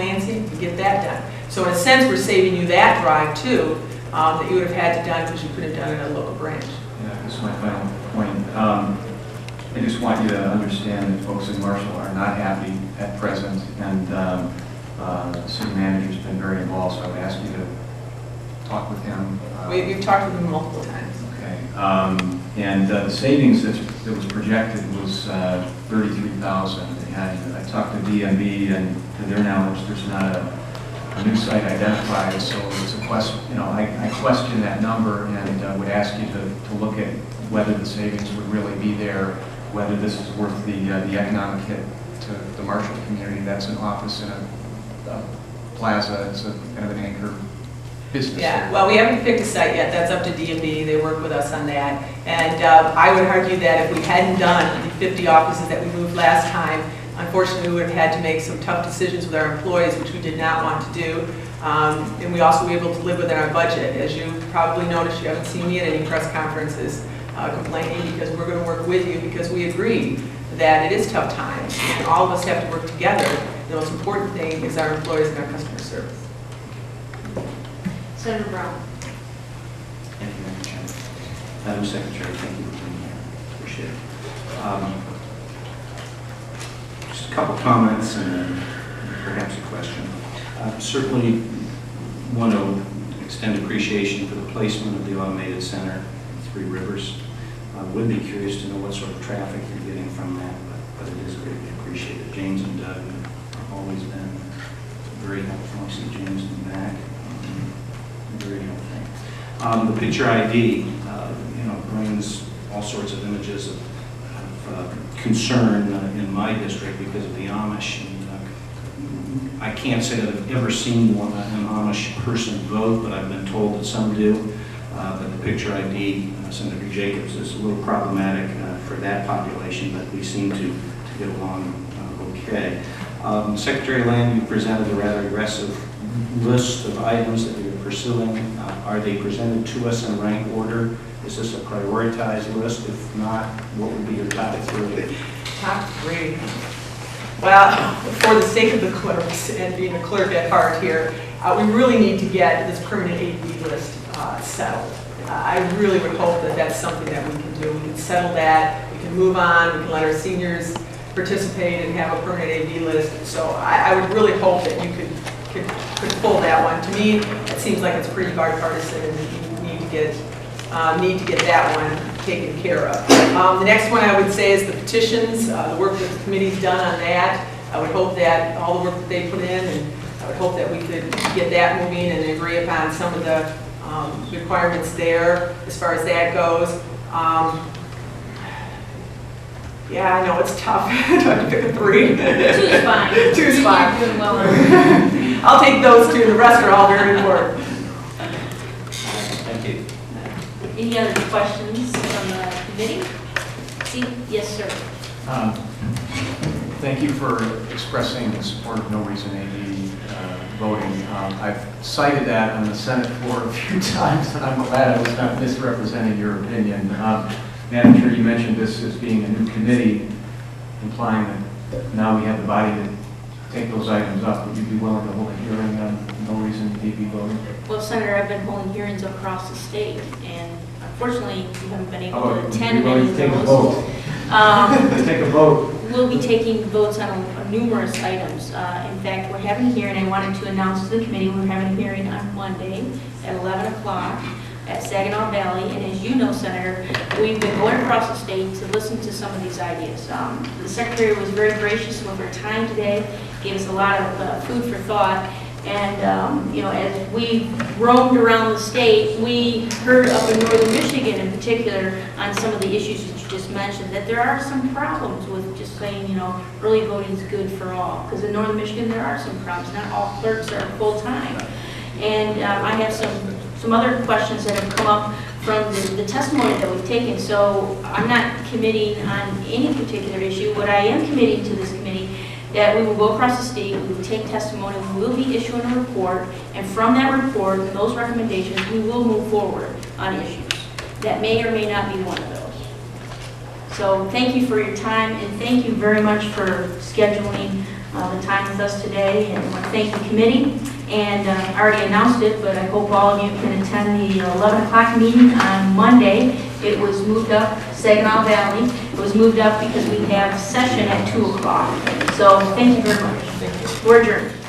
Lansing and get that done. So in a sense, we're saving you that drive too, that you would have had to done because you could have done it at a local branch. Yeah, this is my final point. I just want you to understand that folks in Marshall are not happy at present, and the city manager's been very involved, so I would ask you to talk with him. We've talked with him multiple times. Okay. And the savings that was projected was $33,000. And I talked to DMB, and to their knowledge, there's not a new site identified, so it's a question. I question that number, and would ask you to look at whether the savings would really be there, whether this is worth the economic hit to the Marshall community. That's an office in a plaza. It's a kind of an anchor business. Yeah, well, we haven't picked a site yet. That's up to DMB. They work with us on that. And I would argue that if we hadn't done the 50 offices that we moved last time, unfortunately, we would have had to make some tough decisions with our employees, which we did not want to do. And we also were able to live within our budget. As you probably noticed, you haven't seen me at any press conferences complaining, because we're going to work with you, because we agree that it is tough times and all of us have to work together. The most important thing is our employees and our customer service. Senator Brown. Thank you, Madam Chairman. Madam Secretary, thank you for being here. Appreciate it. Just a couple comments and then perhaps a question. Certainly want to extend appreciation for the placement of the automated center in Three Rivers. Would be curious to know what sort of traffic you're getting from that, but it is greatly appreciated. James and Doug have always been very helpful. I see James in the back. Very helpful. The picture ID, brings all sorts of images of concern in my district because of the Amish. And I can't say that I've ever seen an Amish person vote, but I've been told that some do. But the picture ID, Senator Jacobs, is a little problematic for that population, but we seem to get along okay. Secretary Land, you presented a rather aggressive list of items that you're pursuing. Are they presented to us in rank order? Is this a prioritized list? If not, what would be your top three? Top three. Well, for the sake of the clerks and being a clerk at heart here, we really need to get this permanent AV list settled. I really would hope that that's something that we can do. We can settle that, we can move on, we can let our seniors participate and have a permanent AV list. So I would really hope that you could pull that one. To me, it seems like it's pretty bipartisan, and you need to get that one taken care of. The next one I would say is the petitions, the work that the committee's done on that. I would hope that all the work that they put in, and I would hope that we could get that moving and agree upon some of the requirements there as far as that goes. Yeah, I know it's tough. Do I have to pick a three? Two's fine. Two's fine. You're doing well on that. I'll take those two. The rest are all very important. Thank you. Any other questions from the committee? See? Yes, sir. Thank you for expressing the support of no reason AD voting. I've cited that on the Senate floor a few times, and I'm glad I was not misrepresenting your opinion. Madam Chair, you mentioned this as being a new committee, implying that now we have the body to take those items up. Would you be willing to hold a hearing on no reason AD voting? Well, Senator, I've been holding hearings across the state, and unfortunately, you haven't been able to attend many of Take a those. vote. Take a vote. We'll be taking votes on numerous items. In fact, we're having a hearing. I wanted to announce to the committee we're having a hearing on Monday at 11 o'clock at Saginaw Valley. And as you know, Senator, we've been going across the state to listen to some of these ideas. The Secretary was very gracious with her time today, gave us a lot of food for thought. And, as we roamed around the state, we heard up in northern Michigan in particular on some of the issues that you just mentioned, that there are some problems with just saying, early voting is good for all. Because in northern Michigan, there are some problems. Not all clerks are full-time. And I have some other questions that have come up from the testimony that we've taken. So I'm not committing on any particular issue. What I am committing to this committee, that we will go across the state, we will take testimony, we will be issuing a report, and from that report and those recommendations, we will move forward on issues. That may or may not be one of those. So thank you for your time, and thank you very much for scheduling the time with us today, and I want to thank the committee. And I already announced it, but I hope all of you can attend the 11 o'clock meeting on Monday. It was moved up, Saginaw Valley. It was moved up because we have session at 2 o'clock. So thank you very much. We're adjourned.